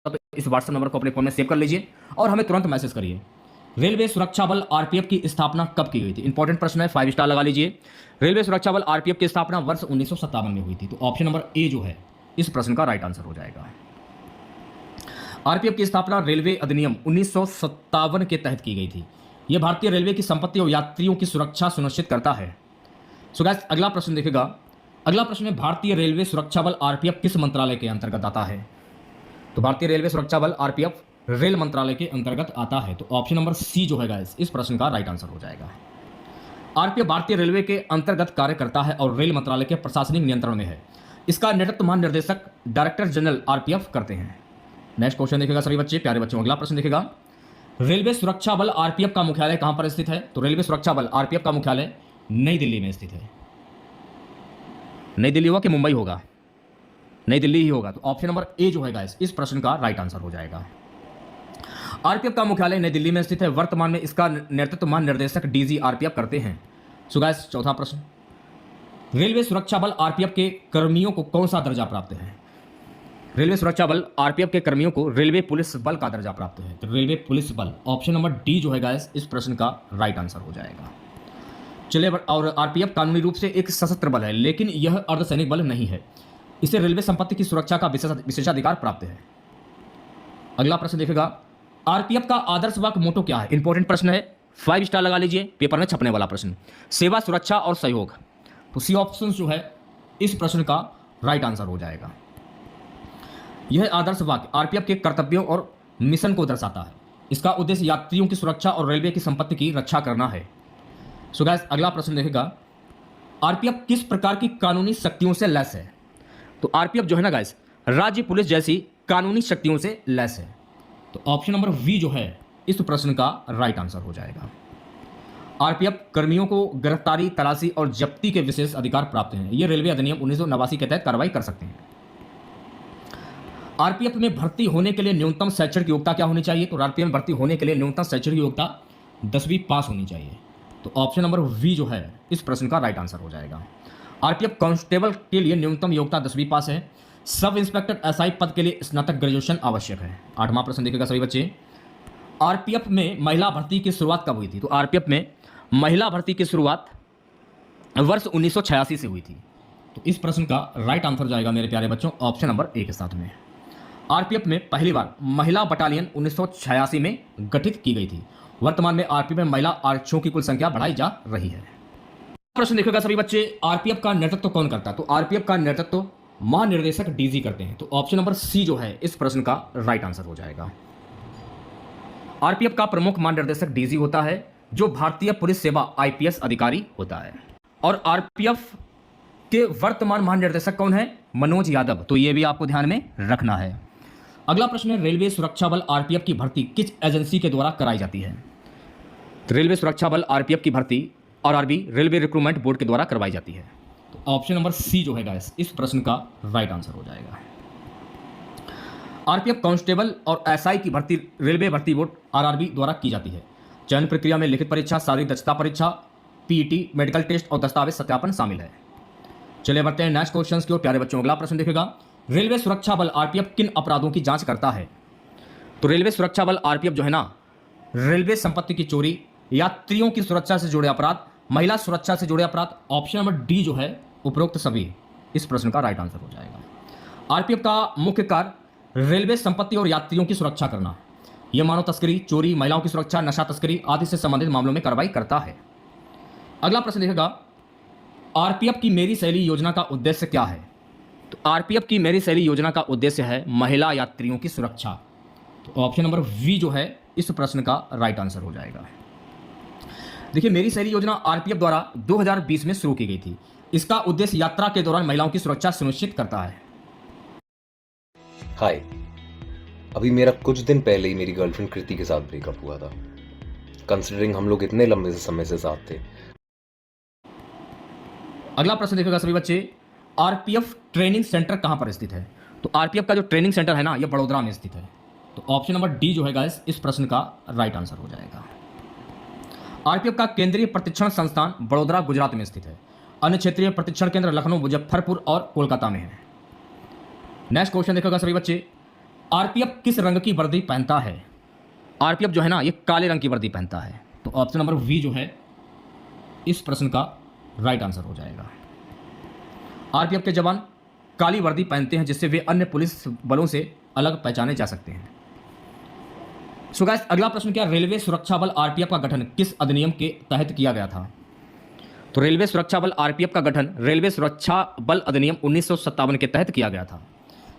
तो इस WhatsApp number को अपने फोन में सेव कर लीजिए और हमें तुरंत मैसेज करिए। रेलवे सुरक्षा बल आरपीएफ की स्थापना कब की गई थी? इंपॉर्टेंट प्रश्न है, 5 स्टार लगा लीजिए। रेलवे सुरक्षा बल आरपीएफ की स्थापना वर्ष 1957 में हुई थी। तो ऑप्शन नंबर ए जो है इस प्रश्न का राइट आंसर हो जाएगा। आरपीएफ की स्थापना रेलवे अधिनियम 1957 के तहत की गई थी। यह भारतीय रेलवे की संपत्ति और यात्रियों की सुरक्षा सुनिश्चित करता है। सो गाइस, अगला प्रश्न देखेगा। अगला प्रश्न है, भारतीय रेलवे सुरक्षा बल आरपीएफ किस मंत्रालय के अंतर्गत आता है? तो भारतीय रेलवे सुरक्षा बल आरपीएफ रेल मंत्रालय के अंतर्गत आता है। तो ऑप्शन नंबर सी जो है गाइस इस प्रश्न का राइट आंसर हो जाएगा। आरपीएफ भारतीय रेलवे के अंतर्गत कार्य करता है और रेल मंत्रालय के प्रशासनिक नियंत्रण में है। इसका नेतृत्व महानिर्देशक डायरेक्टर जनरल आरपीएफ करते हैं। नेक्स्ट क्वेश्चन देखेगा सभी बच्चे, प्यारे बच्चों। अगला प्रश्न देखेगा, रेलवे सुरक्षा बल आरपीएफ का मुख्यालय कहां पर स्थित है? तो रेलवे सुरक्षा बल आरपीएफ का मुख्यालय नई दिल्ली में स्थित है। नई दिल्ली होगा कि मुंबई होगा? नई दिल्ली ही होगा। तो ऑप्शन नंबर ए जो है गाइस इस प्रश्न का राइट आंसर हो जाएगा। आरपीएफ का मुख्यालय नई दिल्ली में स्थित है। वर्तमान में इसका नेतृत्व महानिर्देशक डीजी आरपीएफ करते हैं। सो गाइस, चौथा प्रश्न, रेलवे सुरक्षा बल आरपीएफ के कर्मियों को कौन सा दर्जा प्राप्त है? रेलवे सुरक्षा बल आरपीएफ के कर्मियों को रेलवे पुलिस बल का दर्जा प्राप्त है। तो रेलवे पुलिस बल, ऑप्शन नंबर डी जो है गाइस इस प्रश्न का राइट आंसर हो जाएगा। चलिए, और आरपीएफ कानूनी रूप से एक सशस्त्र बल है, लेकिन यह अर्धसैनिक बल नहीं है। इसे रेलवे संपत्ति की सुरक्षा का विशेषाधिकार प्राप्त है। अगला प्रश्न देखेगा, आरपीएफ का आदर्श वाक्य मोटो क्या है? इंपॉर्टेंट प्रश्न है, 5 स्टार लगा लीजिए, पेपर में छपने वाला प्रश्न। सेवा, सुरक्षा और सहयोग। तो सी ऑप्शन जो है इस प्रश्न का राइट आंसर हो जाएगा। यह आदर्श वाक्य आरपीएफ के कर्तव्यों और मिशन को दर्शाता है। इसका उद्देश्य यात्रियों की सुरक्षा और रेलवे की संपत्ति की रक्षा करना है। सो गाइस, अगला प्रश्न देखेगा, आरपीएफ किस प्रकार की कानूनी शक्तियों से लैस है? तो आरपीएफ जो है ना गाइस राज्य पुलिस जैसी कानूनी शक्तियों से लैस है। तो ऑप्शन नंबर वी जो है इस प्रश्न का राइट आंसर हो जाएगा। आरपीएफ कर्मियों को गिरफ्तारी, तलाशी और जब्ती के विशेष अधिकार प्राप्त हैं। ये रेलवे अधिनियम 1989 के तहत कार्रवाई कर सकते हैं। आरपीएफ में भर्ती होने के लिए न्यूनतम शैक्षणिक योग्यता क्या होनी चाहिए? तो आरपीएफ में भर्ती होने के लिए न्यूनतम शैक्षणिक योग्यता 10वीं पास होनी चाहिए। तो ऑप्शन नंबर वी जो है इस प्रश्न का राइट आंसर हो जाएगा। आरपीएफ कांस्टेबल के लिए न्यूनतम योग्यता 10वीं पास है। सब इंस्पेक्टर एसआई पद के लिए स्नातक ग्रेजुएशन आवश्यक है। 8वां प्रश्न देखिएगा सभी बच्चे, आरपीएफ में महिला भर्ती की शुरुआत कब हुई थी? तो आरपीएफ में महिला भर्ती की शुरुआत वर्ष 1986 से हुई थी। तो इस प्रश्न का राइट आंसर जाएगा मेरे प्यारे बच्चों ऑप्शन नंबर ए के साथ में। आरपीएफ में पहली बार महिला बटालियन 1986 में गठित की गई थी। वर्तमान में आरपीएफ में महिला आरक्षियों की कुल संख्या बढ़ाई जा रही है। प्रश्न देखिएगा सभी बच्चे, आरपीएफ का नेतृत्व कौन करता है? तो आरपीएफ का नेतृत्व महानिर्देशक डीजी करते हैं। तो ऑप्शन नंबर सी जो है इस प्रश्न का राइट आंसर हो जाएगा। आरपीएफ का प्रमुख महानिर्देशक डीजी होता है, जो भारतीय पुलिस सेवा आईपीएस अधिकारी होता है। और आरपीएफ के वर्तमान महानिर्देशक कौन है? मनोज यादव। तो यह भी आपको ध्यान में रखना है। अगला प्रश्न है, रेलवे सुरक्षा बल आरपीएफ की भर्ती किस एजेंसी के द्वारा कराई जाती है? तो रेलवे सुरक्षा बल आरपीएफ की भर्ती आरआरबी रेलवे रिक्रूटमेंट बोर्ड के द्वारा करवाई जाती है। तो ऑप्शन नंबर सी जो है गाइस इस प्रश्न का राइट आंसर हो जाएगा। आरपीएफ कांस्टेबल और एसआई की भर्ती रेलवे भर्ती बोर्ड आरआरबी द्वारा की जाती है। चयन प्रक्रिया में लिखित परीक्षा, शारीरिक दक्षता परीक्षा, पीईटी, मेडिकल टेस्ट और दस्तावेज सत्यापन शामिल है। चलिए बढ़ते हैं नेक्स्ट क्वेश्चन की ओर प्यारे बच्चों। अगला प्रश्न देखेगा, रेलवे सुरक्षा बल आरपीएफ किन अपराधों की जांच करता है? तो रेलवे सुरक्षा बल आरपीएफ जो है ना रेलवे संपत्ति की चोरी, यात्रियों की सुरक्षा से जुड़े अपराध, महिला सुरक्षा से जुड़े अपराध। ऑप्शन नंबर डी जो है उपरोक्त सभी इस प्रश्न का राइट आंसर हो जाएगा। आरपीएफ का मुख्य कार्य रेलवे संपत्ति और यात्रियों की सुरक्षा करना। यह मानव तस्करी, चोरी, महिलाओं की सुरक्षा, नशा तस्करी आदि से संबंधित मामलों में कार्रवाई करता है। अगला प्रश्न देखेगा, आरपीएफ की मेरी सहेली योजना का उद्देश्य क्या है? तो आरपीएफ की मेरी सहेली योजना का उद्देश्य है महिला यात्रियों की सुरक्षा। तो ऑप्शन नंबर वी जो है इस प्रश्न का राइट आंसर हो जाएगा। देखिए, मेरी सहेली योजना आरपीएफ द्वारा 2020 में शुरू की गई थी। इसका उद्देश्य यात्रा के दौरान महिलाओं की सुरक्षा सुनिश्चित करता है। हाय, अभी मेरा कुछ दिन पहले ही मेरी गर्लफ्रेंड कृति के साथ ब्रेकअप हुआ था। कंसिडरिंग हम लोग इतने लंबे समय से साथ थे। अगला प्रश्न देखिएगा सभी बच्चे, आरपीएफ ट्रेनिंग सेंटर कहां पर स्थित है? तो आरपीएफ का जो ट्रेनिंग सेंटर है ना यह बड़ोदरा में स्थित है। तो ऑप्शन नंबर डी जो है गाइस इस प्रश्न का राइट आंसर हो जाएगा। आरपीएफ का केंद्रीय प्रशिक्षण संस्थान बड़ोदरा गुजरात में स्थित है। अन्य क्षेत्रीय प्रशिक्षण केंद्र लखनऊ, मुजफ्फरपुर और कोलकाता में है। नेक्स्ट क्वेश्चन देखिएगा सभी बच्चे, आरपीएफ किस रंग की वर्दी पहनता है? आरपीएफ जो है ना, ये काले रंग की वर्दी पहनता है। तो ऑप्शन नंबर वी जो है इस प्रश्न का राइट आंसर हो जाएगा। आरपीएफ के जवान काली वर्दी पहनते हैं जिससे वे अन्य पुलिस बलों से अलग पहचाने जा सकते हैं। सो गाइस, अगला प्रश्न क्या, रेलवे सुरक्षा बल आरपीएफ का गठन किस अधिनियम के तहत किया गया था? तो रेलवे सुरक्षा बल आरपीएफ का गठन रेलवे सुरक्षा बल अधिनियम 1957 के तहत किया गया था।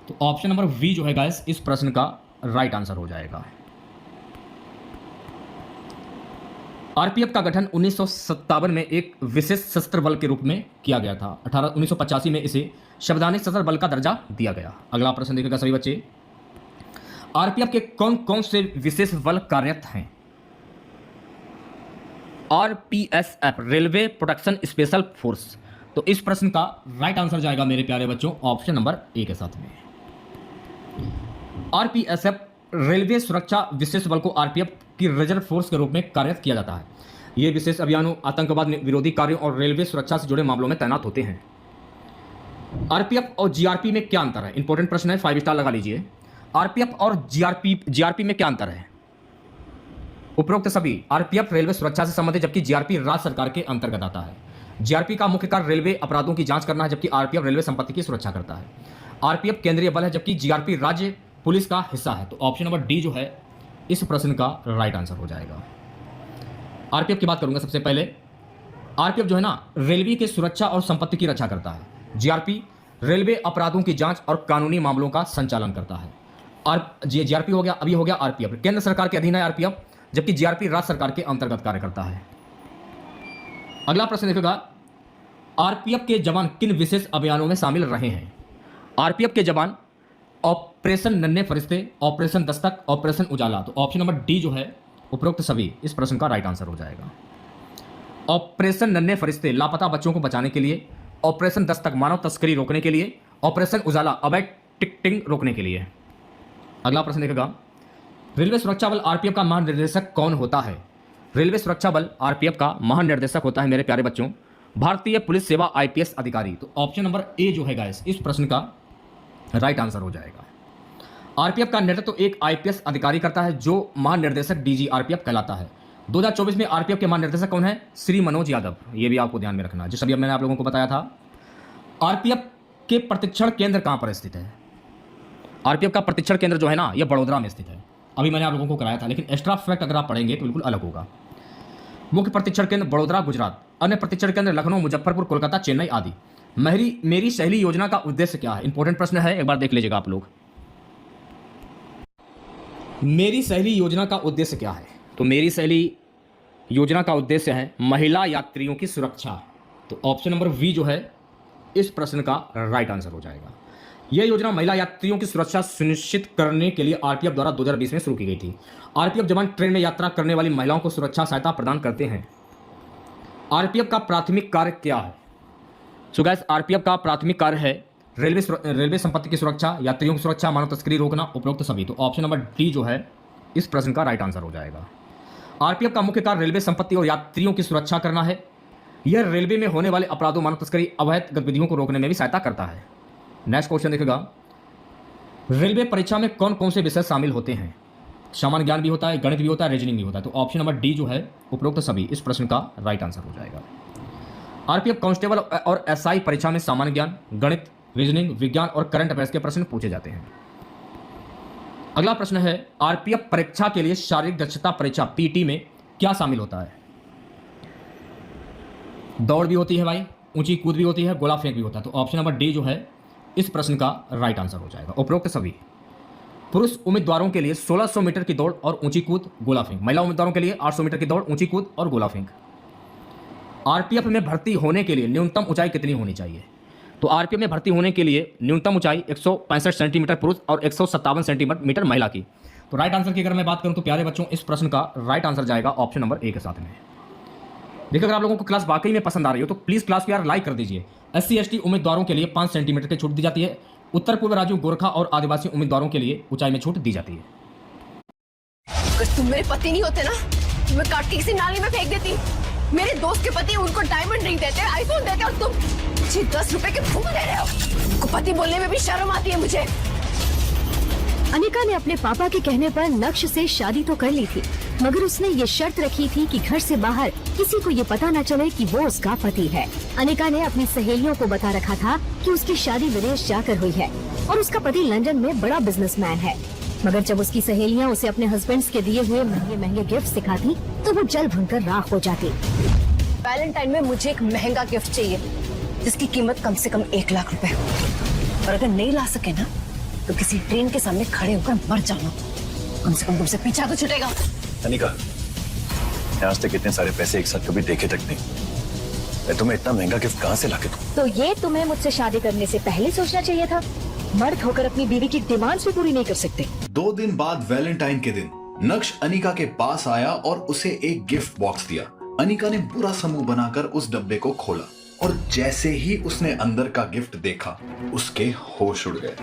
तो ऑप्शन नंबर वी जो है गाइस इस प्रश्न का राइट आंसर हो जाएगा। आरपीएफ का गठन 1957 में एक विशेष सशस्त्र बल के रूप में किया गया था। 1985 में इसे संवैधानिक सशस्त्र बल का दर्जा दिया गया। अगला प्रश्न देखिएगा सभी बच्चे, आरपीएफ के कौन कौन से विशेष बल कार्यरत हैं? RPSF, railway protection special force. तो इस प्रश्न का राइट आंसर जाएगा मेरे प्यारे बच्चों ऑप्शन नंबर ए के साथ में। आरपीएसएफ रेलवे सुरक्षा विशेष बल को आरपीएफ की रिजर्व फोर्स के रूप में कार्यरत किया जाता है। ये विशेष अभियानों, आतंकवाद विरोधी कार्यों और रेलवे सुरक्षा से जुड़े मामलों में तैनात होते हैं। आरपीएफ और जीआरपी में क्या अंतर है? इंपॉर्टेंट प्रश्न है, 5 स्टार लगा लीजिए। आरपीएफ और जीआरपी में क्या अंतर है? उपरोक्त सभी आरपीएफ रेलवे सुरक्षा से संबंधित, जबकि जीआरपी राज्य सरकार के अंतर्गत आता है। जीआरपी का मुख्य कार्य रेलवे अपराधों की जांच करना है, जबकि आरपीएफ रेलवे संपत्ति की सुरक्षा करता है। आरपीएफ केंद्रीय बल है, जबकि जीआरपी राज्य पुलिस का हिस्सा है। तो ऑप्शन नंबर डी जो है इस प्रश्न का राइट आंसर हो जाएगा। आरपीएफ की बात करूंगा सबसे पहले। आरपीएफ जो है ना, रेलवे की सुरक्षा और संपत्ति की रक्षा करता है। जीआरपी रेलवे अपराधों की जांच और कानूनी मामलों का संचालन करता है। और जीआरपी हो गया, अभी हो गया आरपीएफ केंद्र सरकार के अधीन है आरपीएफ, जबकि जीआरपी राज्य सरकार के अंतर्गत कार्य करता है। अगला प्रश्न देखिएगा, आरपीएफ के जवान किन विशेष अभियानों में शामिल रहे हैं? आरपीएफ के जवान ऑपरेशन नन्हे फरिश्ते, ऑपरेशन दस्तक, ऑपरेशन उजाला। तो ऑप्शन नंबर डी जो है उपरोक्त सभी इस प्रश्न का राइट आंसर हो जाएगा। ऑपरेशन नन्हे फरिश्ते लापता बच्चों को बचाने के लिए, ऑपरेशन दस्तक मानव तस्करी रोकने के लिए, ऑपरेशन उजाला अवैध टिकटिंग रोकने के लिए। अगला प्रश्न देखेगा, रेलवे सुरक्षा बल आरपीएफ का महानिदेशक कौन होता है? रेलवे सुरक्षा बल आरपीएफ का महानिदेशक होता है मेरे प्यारे बच्चों भारतीय पुलिस सेवा आईपीएस अधिकारी। तो ऑप्शन नंबर ए जो है गाइस इस प्रश्न का राइट आंसर हो जाएगा। आरपीएफ का नेतृत्व तो एक आईपीएस अधिकारी करता है जो महानिर्देशक डीजी आरपीएफ कहलाता है। 2024 में आरपीएफ के महानिर्देशक कौन है? श्री मनोज यादव। ये भी आपको ध्यान में रखना, जिस अभी मैंने आप लोगों को बताया था। आरपीएफ के प्रशिक्षण केंद्र कहां पर स्थित है? आरपीएफ का प्रशिक्षण केंद्र जो है ना, यह बड़ोदरा में स्थित है। अभी मैंने आप लोगों को कराया था, लेकिन एक्स्ट्रा फैक्ट अगर आप पढ़ेंगे तो बिल्कुल अलग होगा। मुख्य प्रशिक्षण केंद्र बड़ोदरा गुजरात, अन्य प्रशिक्षण केंद्र लखनऊ, मुजफ्फरपुर, कोलकाता, चेन्नई आदि। मेरी सहेली योजना का उद्देश्य क्या है? इंपॉर्टेंट प्रश्न है, एक बार देख लीजिएगा आप लोग। मेरी सहेली योजना का उद्देश्य क्या है? तो मेरी सहेली योजना का उद्देश्य है महिला यात्रियों की सुरक्षा। तो ऑप्शन नंबर वी जो है इस प्रश्न का राइट आंसर हो जाएगा। यह योजना महिला यात्रियों की सुरक्षा सुनिश्चित करने के लिए आरपीएफ द्वारा 2020 में शुरू की गई थी। आरपीएफ जवान ट्रेन में यात्रा करने वाली महिलाओं को सुरक्षा सहायता प्रदान करते हैं। आरपीएफ का प्राथमिक कार्य क्या है? सो गाइस, आरपीएफ का प्राथमिक कार्य है रेलवे संपत्ति की सुरक्षा, यात्रियों की सुरक्षा, मानव तस्करी रोकना, उपरोक्त सभी। तो ऑप्शन नंबर डी जो है इस प्रश्न का राइट आंसर हो जाएगा। आरपीएफ का मुख्य कार्य रेलवे संपत्ति और यात्रियों की सुरक्षा करना है। यह रेलवे में होने वाले अपराधों, मानव तस्करी, अवैध गतिविधियों को रोकने में भी सहायता करता है। नेक्स्ट क्वेश्चन देखेगा, रेलवे परीक्षा में कौन कौन से विषय शामिल होते हैं? सामान्य ज्ञान भी होता है, गणित भी होता है, रीजनिंग भी होता है। तो ऑप्शन नंबर डी जो है उपरोक्त सभी इस प्रश्न का राइट आंसर हो जाएगा। आरपीएफ कांस्टेबल और एसआई परीक्षा में सामान्य ज्ञान, गणित, रीजनिंग, विज्ञान और करंट अफेयर्स के प्रश्न पूछे जाते हैं। अगला प्रश्न है, आरपीएफ परीक्षा के लिए शारीरिक दक्षता परीक्षा पीटी में क्या शामिल होता है? दौड़ भी होती है भाई, ऊंची कूद भी होती है, गोला फेंक भी होता है। तो ऑप्शन नंबर डी जो है इस प्रश्न का राइट आंसर हो जाएगा। उपरोक्त सभी पुरुष उम्मीदवारों के लिए 1600 मीटर की दौड़ और ऊंची कूद, गोला फेंक। महिला उम्मीदवारों के लिए 800 मीटर की दौड़, ऊंची कूद और गोला फेंक। आरपीएफ में भर्ती होने के लिए न्यूनतम ऊंचाई कितनी होनी चाहिए? तो आरपीएफ में भर्ती होने के लिए न्यूनतम ऊंचाई 165 सेंटीमीटर पुरुष और 157 सेंटीमीटर महिला की। तो राइट आंसर की अगर मैं बात करूं तो प्यारे बच्चों इस प्रश्न का राइट आंसर जाएगा ऑप्शन नंबर ए के साथ में। देखिए, अगर आप लोगों को क्लास वाकई में पसंद आ रही हो तो प्लीज क्लास को यार लाइक कर दीजिए। एससी एसटी उम्मीदवारों के लिए 5 सेंटीमीटर की छूट दी जाती है। उत्तर पूर्व राज्यों, गोरखा और आदिवासी उम्मीदवारों के लिए ऊंचाई में छूट दी जाती है। अगर तुम मेरे पति नहीं होते ना, तो मैं काट के किसी नाली में फेंक देती। मेरे दोस्त के पति उनको डायमंड रिंग देते, आईफोन देते, और तुम मुझे 10 रुपए के फूल दे रहे हो। उनको पति बोलने में भी शर्म आती है मुझे। अनिका ने अपने पापा के कहने पर नक्श से शादी तो कर ली थी, मगर उसने ये शर्त रखी थी कि घर से बाहर किसी को ये पता न चले कि वो उसका पति है। अनिका ने अपनी सहेलियों को बता रखा था कि उसकी शादी विदेश जाकर हुई है और उसका पति लंदन में बड़ा बिजनेसमैन है। मगर जब उसकी सहेलियां उसे अपने हस्बैंड्स के दिए हुए महंगे महंगे गिफ्ट दिखाती तो वो जल भुनकर राख हो जाती। वैलेंटाइन में मुझे एक महंगा गिफ्ट चाहिए जिसकी कीमत कम से कम 1 लाख रुपए हो। और अगर नहीं ला सके ना तो किसी ट्रेन के सामने खड़े होकर मर जाना, कम से कम तुमसे पीछा तो छूटेगा। अनिका, आज तक इतने सारे पैसे एक साथ कभी देखे तक नहीं। मैं तुम्हें इतना महंगा गिफ्ट कहाँ से लाके दूं? तो ये तुम्हें मुझसे शादी करने से पहले सोचना चाहिए था। मर्द होकर अपनी बीवी की डिमांड्स भी पूरी नहीं कर सकते। 2 दिन बाद वैलेंटाइन के दिन नक्श अनिका के पास आया और उसे एक गिफ्ट बॉक्स दिया। अनिका ने बुरा सा मुंह बनाकर उस डब्बे को खोला और जैसे ही उसने अंदर का गिफ्ट देखा उसके होश उड़ गए।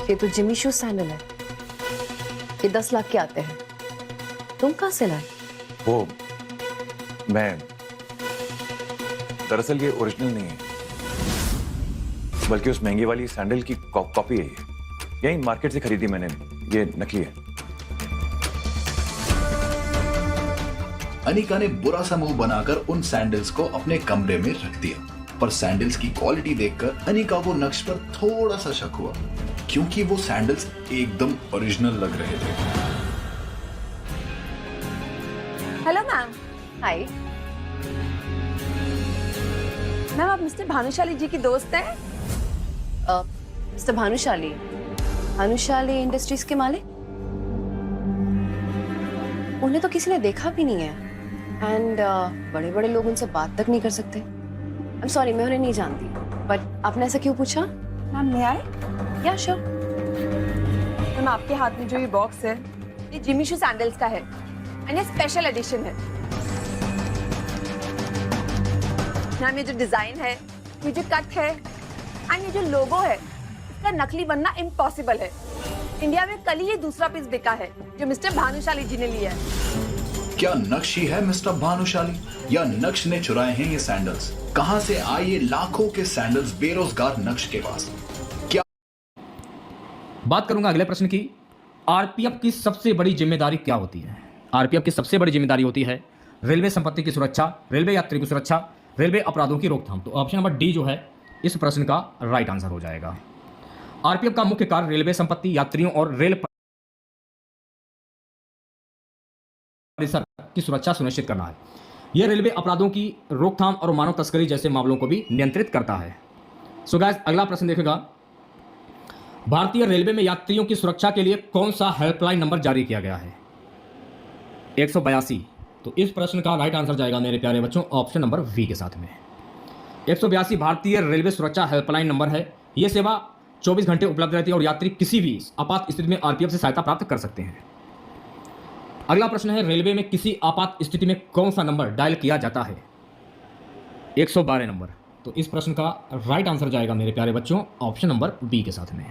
ये तो जिमी शू सैंडल है, ये 10 लाख के आते हैं। तुम कहाँ से लाए? वो मैं दरअसल ये ओरिजिनल नहीं है, बल्कि उस महंगी वाली सैंडल की कॉपी है। ये यही मार्केट से खरीदी मैंने, ये नकली है। अनिका ने बुरा सा मुंह बनाकर उन सैंडल्स को अपने कमरे में रख दिया, पर सैंडल्स की क्वालिटी देखकर अनिका को नक्श पर थोड़ा सा शक हुआ, क्योंकि वो सैंडल्स एकदम ओरिजिनल लग रहे थे। Hello ma'am. हाय मैम, आप मिस्टर भानुशाली जी की दोस्त हैं? मिस्टर भानुशाली, भानुशाली इंडस्ट्रीज के मालिक? उन्हें तो किसी ने देखा भी नहीं है एंड बड़े बड़े लोग उनसे बात तक नहीं कर सकते। आई एम सॉरी, मैं उन्हें नहीं जानती, बट आपने ऐसा क्यों पूछा? मैम मैं आए? या श्योर। मैम, आपके हाथ में जो ये बॉक्स है ये जिमी शू सैंडल्स का है एंड ये स्पेशल एडिशन है। मैम, ये जो डिजाइन है, ये जो कट है एंड ये जो लोगो है, इसका नकली बनना इम्पॉसिबल है। इंडिया में कल ही ये दूसरा पीस बिका है जो मिस्टर भानुशाली जी ने लिया है। क्या नक्श ही है मिस्टर भानुशाली या नक्श ने चुराए हैं ये सैंडल्स? कहां से आए ये लाखों के सैंडल्स बेरोजगार नक्श के पास? क्या बात करूंगा अगले प्रश्न की। आरपीएफ की सबसे बड़ी जिम्मेदारी क्या होती है? आरपीएफ की सबसे बड़ी जिम्मेदारी होती है रेलवे संपत्ति की सुरक्षा, रेलवे यात्री की सुरक्षा, रेलवे अपराधों की रोकथाम। तो ऑप्शन नंबर डी जो है इस प्रश्न का राइट आंसर हो जाएगा। आरपीएफ का मुख्य कार्य रेलवे संपत्ति, यात्रियों और रेल परिसर की सुरक्षा सुनिश्चित करना है। यह रेलवे अपराधों की रोकथाम और मानव तस्करी जैसे मामलों को भी नियंत्रित करता है। सो गाइस, अगला प्रश्न देखेगा, भारतीय रेलवे में यात्रियों की सुरक्षा के लिए कौन सा हेल्पलाइन नंबर जारी किया गया है? 182। तो इस प्रश्न का राइट आंसर जाएगा मेरे प्यारे बच्चों ऑप्शन नंबर वी के साथ में। 182 भारतीय रेलवे सुरक्षा हेल्पलाइन नंबर है। यह सेवा 24 घंटे उपलब्ध रहती है और यात्री किसी भी आपात स्थिति में आरपीएफ से सहायता प्राप्त कर सकते हैं। अगला प्रश्न है, रेलवे में किसी आपात स्थिति में कौन सा नंबर डायल किया जाता है? 112 नंबर। तो इस प्रश्न का राइट आंसर जाएगा मेरे प्यारे बच्चों ऑप्शन नंबर बी के साथ में।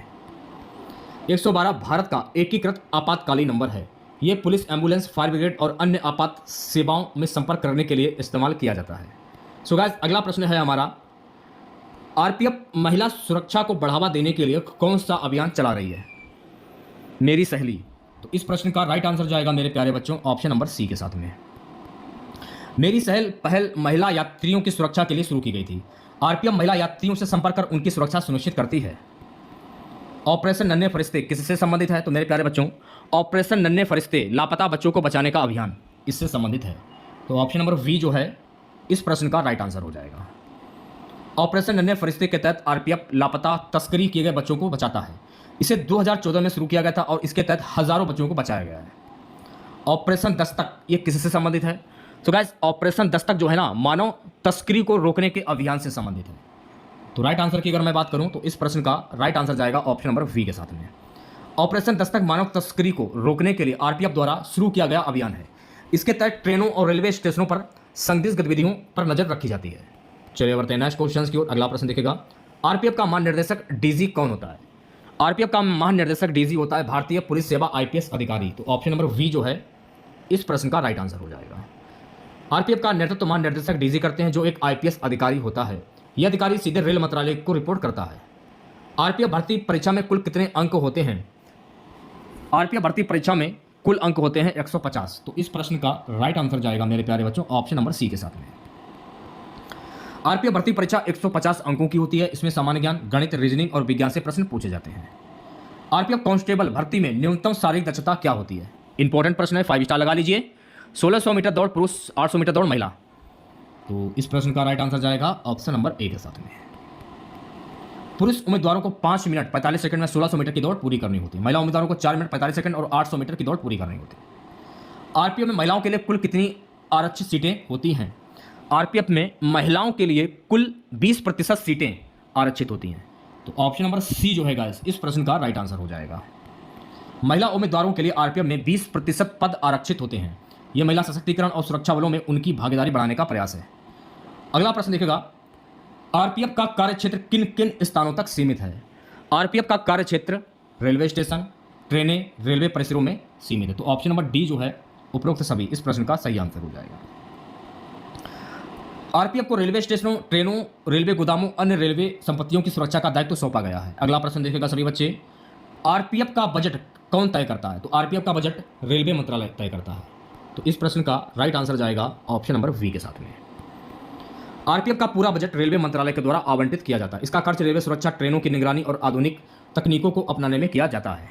112 भारत का एकीकृत आपातकालीन नंबर है। यह पुलिस, एम्बुलेंस, फायर ब्रिगेड और अन्य आपात सेवाओं में संपर्क करने के लिए इस्तेमाल किया जाता है। सो गाइस, अगला प्रश्न है हमारा, आरपीएफ महिला सुरक्षा को बढ़ावा देने के लिए कौन सा अभियान चला रही है? मेरी सहेली। तो इस प्रश्न का राइट आंसर जाएगा मेरे प्यारे बच्चों ऑप्शन नंबर सी के साथ में। मेरी पहल महिला यात्रियों की सुरक्षा के लिए शुरू की गई थी। आरपीएफ महिला यात्रियों से संपर्क कर उनकी सुरक्षा सुनिश्चित करती है। ऑपरेशन नन्हे फरिश्ते किससे संबंधित है? तो मेरे प्यारे बच्चों, ऑपरेशन नन्हे फरिश्ते लापता बच्चों को बचाने का अभियान इससे संबंधित है। तो ऑप्शन नंबर वी जो है इस प्रश्न का राइट आंसर हो जाएगा। ऑपरेशन नन्हे फरिश्ते के तहत आरपीएफ लापता तस्करी किए गए बच्चों को बचाता है। इसे 2014 में शुरू किया गया था और इसके तहत हजारों बच्चों को बचाया गया है। ऑपरेशन दस्तक ये किससे संबंधित है? तो गाइस, ऑपरेशन दस्तक जो है ना, मानव तस्करी को रोकने के अभियान से संबंधित है। तो राइट आंसर की अगर मैं बात करूं तो इस प्रश्न का राइट आंसर जाएगा ऑप्शन नंबर वी के साथ में। ऑपरेशन दस्तक मानव तस्करी को रोकने के लिए आरपीएफ द्वारा शुरू किया गया अभियान है। इसके तहत ट्रेनों और रेलवे स्टेशनों पर संदिग्ध गतिविधियों पर नजर रखी जाती है। चलिए बढ़ते हैं नेक्स्ट क्वेश्चन की ओर। अगला प्रश्न देखेगा, आरपीएफ का महानिर्देशक डीजी कौन होता है? आरपीएफ का महानिर्देशक डीजी होता है भारतीय पुलिस सेवा आईपीएस अधिकारी। तो ऑप्शन नंबर वी जो है इस प्रश्न का राइट आंसर हो जाएगा। आरपीएफ का नेतृत्व महानिर्देशक डीजी करते हैं जो एक आईपीएस अधिकारी होता है। यह अधिकारी सीधे रेल मंत्रालय को रिपोर्ट करता है। आरपीएफ भर्ती परीक्षा में कुल कितने अंक होते हैं? आरपीएफ भर्ती परीक्षा में कुल अंक होते हैं 150। तो इस प्रश्न का राइट आंसर जाएगा मेरे प्यारे बच्चों ऑप्शन नंबर सी के साथ में। आरपीएफ भर्ती परीक्षा 150 अंकों की होती है। इसमें सामान्य ज्ञान, गणित, रीजनिंग और विज्ञान से प्रश्न पूछे जाते हैं। आरपीएफ कांस्टेबल भर्ती में न्यूनतम शारीरिक दक्षता क्या होती है? इंपॉर्टेंट प्रश्न है, 5 स्टार लगा लीजिए। 1600 मीटर दौड़ पुरुष, 800 मीटर दौड़ महिला। तो इस प्रश्न का राइट आंसर जाएगा ऑप्शन नंबर ए के साथ में। पुरुष उम्मीदवारों को 5 मिनट 45 सेकंड में 1600 मीटर की दौड़ पूरी करनी होती है। महिला उम्मीदवारों को 4 मिनट 45 सेकंड और 800 मीटर की दौड़ पूरी करनी होती है। आरपीएफ में महिलाओं के लिए कुल कितनी आरक्षित सीटें होती हैं? आरपीएफ में महिलाओं के लिए कुल 20% सीटें आरक्षित होती हैं। तो ऑप्शन नंबर सी जो है गाइस इस प्रश्न का राइट आंसर हो जाएगा। महिला उम्मीदवारों के लिए आरपीएफ में 20% पद आरक्षित होते हैं। यह महिला सशक्तिकरण और सुरक्षा बलों में उनकी भागीदारी बढ़ाने का प्रयास है। अगला प्रश्न देखेगा, आरपीएफ का कार्यक्षेत्र किन किन स्थानों तक सीमित है? आरपीएफ का कार्यक्षेत्र रेलवे स्टेशन, ट्रेनें, रेलवे परिसरों में सीमित है। तो ऑप्शन नंबर डी जो है उपरोक्त सभी इस प्रश्न का सही आंसर हो जाएगा। आरपीएफ को रेलवे स्टेशनों, ट्रेनों, रेलवे गोदामों, अन्य रेलवे संपत्तियों की सुरक्षा का दायित्व सौंपा गया है। अगला प्रश्न देखेगा सभी बच्चे, आरपीएफ का बजट कौन तय करता है? तो आरपीएफ का बजट रेलवे मंत्रालय तय करता है। तो इस प्रश्न का राइट आंसर जाएगा ऑप्शन नंबर वी के साथ में। आरपीएफ का पूरा बजट रेलवे मंत्रालय के द्वारा आवंटित किया जाता है। इसका खर्च रेलवे सुरक्षा, ट्रेनों की निगरानी और आधुनिक तकनीकों को अपनाने में किया जाता है।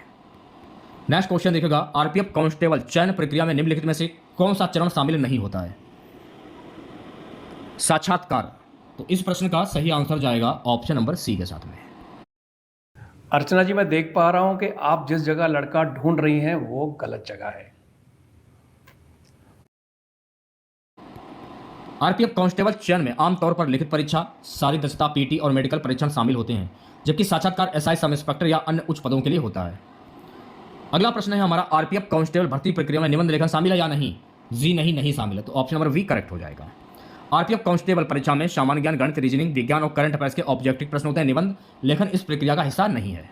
नेक्स्ट क्वेश्चन देखेगा, आरपीएफ कांस्टेबल चयन प्रक्रिया में निम्नलिखित में से कौन सा चरण शामिल नहीं होता है? साक्षात्कार। तो इस प्रश्न का सही आंसर जाएगा ऑप्शन नंबर सी के साथ में। अर्चना जी, मैं देख पा रहा हूं कि आप जिस जगह लड़का ढूंढ रही हैं वो गलत जगह है। आरपीएफ कांस्टेबल चयन में आमतौर पर लिखित परीक्षा, शारीरिक दक्षता, पीटी और मेडिकल परीक्षण शामिल होते हैं, जबकि साक्षात्कार एसआई, सब इंस्पेक्टर या अन्य उच्च पदों के लिए होता है। अगला प्रश्न है हमारा, आरपीएफ कांस्टेबल भर्ती प्रक्रिया में निबंध लेखन शामिल है या नहीं? जी नहीं शामिल है। तो ऑप्शन नंबर वी करेक्ट हो जाएगा। आरपीएफ कांस्टेबल परीक्षा में सामान्य ज्ञान, गणित, रीजनिंग, विज्ञान और करंट अफेयर्स के ऑब्जेक्टिव प्रश्न होते हैं। निबंध लेखन इस प्रक्रिया का हिस्सा नहीं है।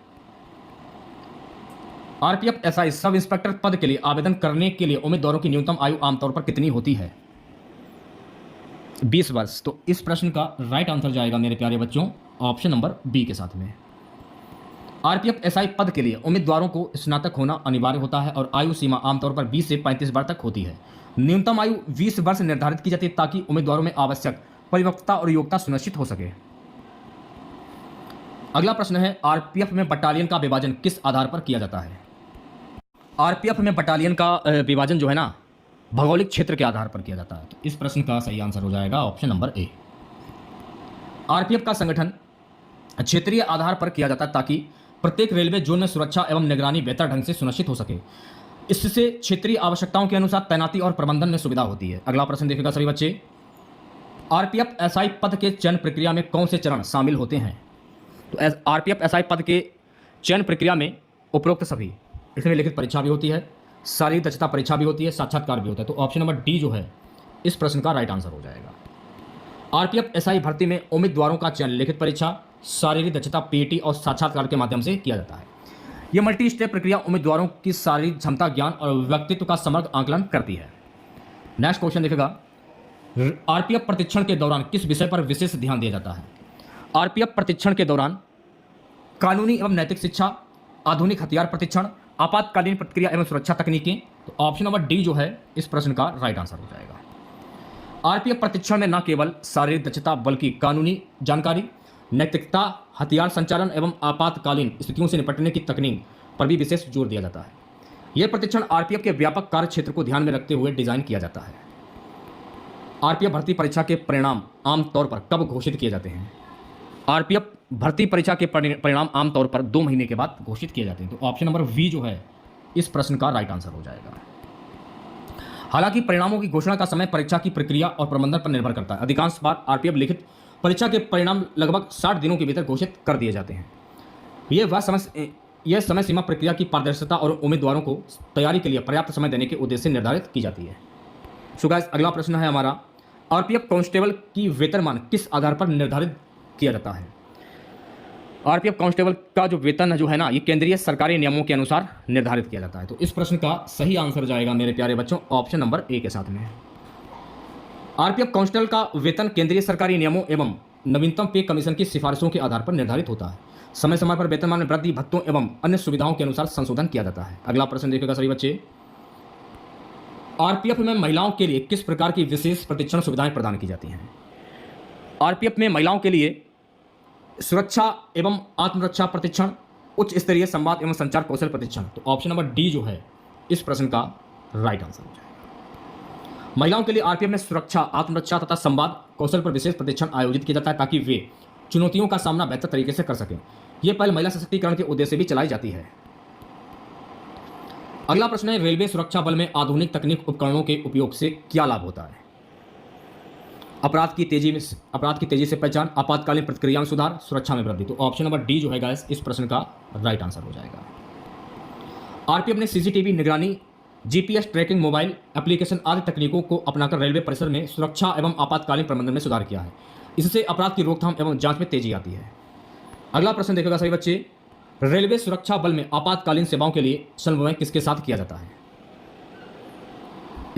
आरपीएफ एसआई, सब इंस्पेक्टर पद के लिए आवेदन करने के लिए उम्मीदवारों की न्यूनतम आयु आमतौर पर कितनी होती है? 20 वर्ष। तो इस प्रश्न का राइट आंसर जाएगा मेरे प्यारे बच्चों ऑप्शन नंबर बी के साथ में। आरपीएफ एसआई पद के लिए उम्मीदवारों को स्नातक होना अनिवार्य होता है और आयु सीमा आमतौर पर 20 से 35 वर्ष तक होती है। न्यूनतम आयु 20 वर्ष निर्धारित की जाती है ताकि उम्मीदवारों में आवश्यक परिपक्वता और योग्यता सुनिश्चित हो सके। अगला प्रश्न है, आरपीएफ में बटालियन का विभाजन किस आधार पर किया जाता है? आरपीएफ में बटालियन का विभाजन जो है ना भौगोलिक क्षेत्र के आधार पर किया जाता है। तो इस प्रश्न का सही आंसर हो जाएगा ऑप्शन नंबर ए। आरपीएफ का संगठन क्षेत्रीय आधार पर किया जाता है ताकि प्रत्येक रेलवे जोन में सुरक्षा एवं निगरानी बेहतर ढंग से सुनिश्चित हो सके। इससे क्षेत्रीय आवश्यकताओं के अनुसार तैनाती और प्रबंधन में सुविधा होती है। अगला प्रश्न देखेगा सभी बच्चे, आरपीएफ एसआई पद के चयन प्रक्रिया में कौन से चरण शामिल होते हैं? तो आरपीएफ एसआई पद के चयन प्रक्रिया में उपरोक्त सभी, इसमें लिखित परीक्षा भी होती है, शारीरिक दक्षता परीक्षा भी होती है, साक्षात्कार भी होता है। तो ऑप्शन नंबर डी जो है इस प्रश्न का राइट आंसर हो जाएगा। आरपीएफ एसआई भर्ती में उम्मीदवारों का चयन लिखित परीक्षा, शारीरिक दक्षता, पीटी और साक्षात्कार के माध्यम से किया जाता है। यह मल्टी स्टेप प्रक्रिया उम्मीदवारों की शारीरिक क्षमता, ज्ञान और व्यक्तित्व का समग्र आकलन करती है। नेक्स्ट क्वेश्चन देखेगा, आरपीएफ प्रशिक्षण के दौरान किस विषय पर विशेष ध्यान दिया जाता है? आरपीएफ प्रशिक्षण के दौरान कानूनी एवं नैतिक शिक्षा, आधुनिक हथियार प्रशिक्षण, आपातकालीन प्रतिक्रिया एवं सुरक्षा तकनीकें। तो ऑप्शन नंबर डी जो है इस प्रश्न का राइट आंसर हो जाएगा। आरपीएफ प्रशिक्षण में न केवल शारीरिक दक्षता बल्कि कानूनी जानकारी, नैतिकता, हथियार संचालन एवं आपातकालीन स्थितियों से निपटने की तकनीक पर भी विशेष जोर दिया जाता है। यह प्रशिक्षण आरपीएफ के व्यापक कार्य क्षेत्र को ध्यान में रखते हुए डिजाइन किया जाता है। आरपीएफ भर्ती परीक्षा के परिणाम आमतौर पर कब घोषित किए जाते हैं? आरपीएफ भर्ती परीक्षा के परिणाम आमतौर पर 2 महीने के बाद घोषित किए जाते हैं। तो ऑप्शन नंबर वी जो है इस प्रश्न का राइट आंसर हो जाएगा। हालांकि परिणामों की घोषणा का समय परीक्षा की प्रक्रिया और प्रबंधन पर निर्भर करता है। अधिकांश बार आरपीएफ लिखित परीक्षा के परिणाम लगभग 60 दिनों के भीतर घोषित कर दिए जाते हैं। यह समय सीमा प्रक्रिया की पारदर्शिता और उम्मीदवारों को तैयारी के लिए पर्याप्त समय देने के उद्देश्य से निर्धारित की जाती है। सो गाइस, अगला प्रश्न है हमारा, आरपीएफ कांस्टेबल की वेतनमान किस आधार पर निर्धारित किया जाता है? आरपीएफ कांस्टेबल का जो वेतन जो है ना, ये केंद्रीय सरकारी नियमों के अनुसार निर्धारित किया जाता है। तो इस प्रश्न का सही आंसर जाएगा मेरे प्यारे बच्चों ऑप्शन नंबर ए के साथ में। आरपीएफ कांस्टेबल का वेतन केंद्रीय सरकारी नियमों एवं नवीनतम पे कमीशन की सिफारिशों के आधार पर निर्धारित होता है। समय समय पर वेतनमान में वृद्धि, भत्तों एवं अन्य सुविधाओं के अनुसार संशोधन किया जाता है। अगला प्रश्न देखिएगा सभी बच्चे, आरपीएफ में महिलाओं के लिए किस प्रकार की विशेष प्रशिक्षण सुविधाएं प्रदान की जाती हैं? आरपीएफ में महिलाओं के लिए सुरक्षा एवं आत्मरक्षा प्रशिक्षण, उच्च स्तरीय संवाद एवं संचार कौशल प्रशिक्षण। तो ऑप्शन नंबर डी जो है इस प्रश्न का राइट आंसर हो जाएगा। महिलाओं के लिए आरपीएफ में सुरक्षा, आत्मरक्षा तथा संवाद कौशल पर विशेष प्रशिक्षण आयोजित किया जाता है ताकि वे चुनौतियों का सामना बेहतर तरीके से कर सकें। यह पहल महिला सशक्तिकरण के उद्देश्य से भी चलाई जाती है। अगला प्रश्न है, रेलवे सुरक्षा बल में आधुनिक तकनीक उपकरणों के उपयोग से क्या लाभ होता है? अपराध की तेजी से पहचान, आपातकालीन प्रतिक्रिया में सुधार, सुरक्षा में वृद्धि। तो ऑप्शन नंबर डी जो है गाइस इस प्रश्न का राइट आंसर हो जाएगा। आरपीएफ ने सीसीटीवी निगरानी, जीपीएस ट्रैकिंग, मोबाइल एप्लीकेशन आदि तकनीकों को अपनाकर रेलवे परिसर में सुरक्षा एवं आपातकालीन प्रबंधन में सुधार किया है। इससे अपराध की रोकथाम एवं जांच में तेजी आती है। अगला प्रश्न देखिएगा सभी बच्चे, रेलवे सुरक्षा बल में आपातकालीन सेवाओं के लिए समन्वय किसके साथ किया जाता है?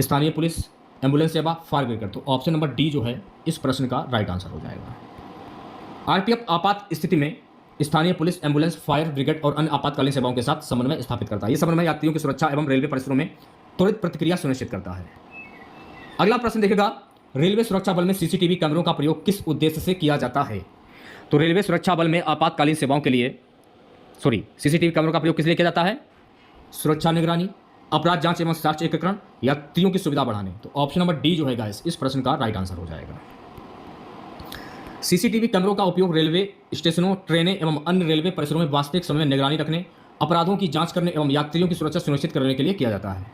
स्थानीय पुलिस, एम्बुलेंस सेवा, फायर ब्रिगेड। तो ऑप्शन नंबर डी जो है इस प्रश्न का राइट आंसर हो जाएगा। आरपीएफ आपात स्थिति में स्थानीय पुलिस, एम्बुलेंस, फायर ब्रिगेड और अन्य आपातकालीन सेवाओं के साथ समन्वय स्थापित करता है। यह समन्वय यात्रियों की सुरक्षा एवं रेलवे परिसरों में त्वरित प्रतिक्रिया सुनिश्चित करता है। अगला प्रश्न देखिएगा, रेलवे सुरक्षा बल में सीसीटीवी कैमरों का प्रयोग किस उद्देश्य से किया जाता है? तो रेलवे सुरक्षा बल में आपातकालीन सेवाओं के लिए सीसीटीवी कैमरों का प्रयोग किस लिए किया जाता है? सुरक्षा निगरानी, अपराध जांच एवं साक्ष्य एकत्रीकरण, यात्रियों की सुविधा बढ़ाने। तो ऑप्शन नंबर डी जो है गाइस इस प्रश्न का राइट आंसर हो जाएगा। सीसीटीवी कैमरों का उपयोग रेलवे स्टेशनों, ट्रेनें एवं अन्य रेलवे परिसरों में वास्तविक समय में निगरानी रखने, अपराधों की जांच करने एवं यात्रियों की सुरक्षा सुनिश्चित करने के लिए किया जाता है।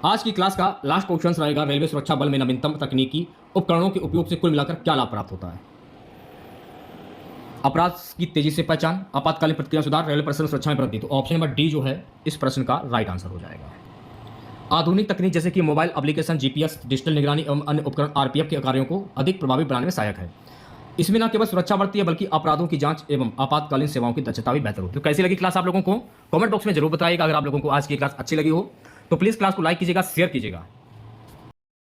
आज की क्लास का लास्ट क्वेश्चन रहेगा, रेलवे सुरक्षा बल में नवीनतम तकनीकी उपकरणों के उपयोग से कुल मिलाकर क्या लाभ प्राप्त होता है? अपराध की तेजी से पहचान, आपातकालीन प्रतिक्रिया सुधार, रेलवे परिसर सुरक्षा में वृद्धि। तो ऑप्शन नंबर डी जो है इस प्रश्न का राइट आंसर हो जाएगा। आधुनिक तकनीक जैसे कि मोबाइल एप्लीकेशन, जीपीएस, डिजिटल निगरानी एवं अन्य उपकरण आरपीएफ के कार्यों को अधिक प्रभावी बनाने में सहायक है। इसमें न केवल सुरक्षा बढ़ती है बल्कि अपराधों की जांच एवं आपातकालीन सेवाओं की दक्षता भी बेहतर होती है। तो कैसी लगी क्लास आप लोगों को? कमेंट बॉक्स में जरूर बताइएगा। अगर आप लोगों को आज की क्लास अच्छी लगी हो तो प्लीज़ क्लास को लाइक कीजिएगा, शेयर कीजिएगा।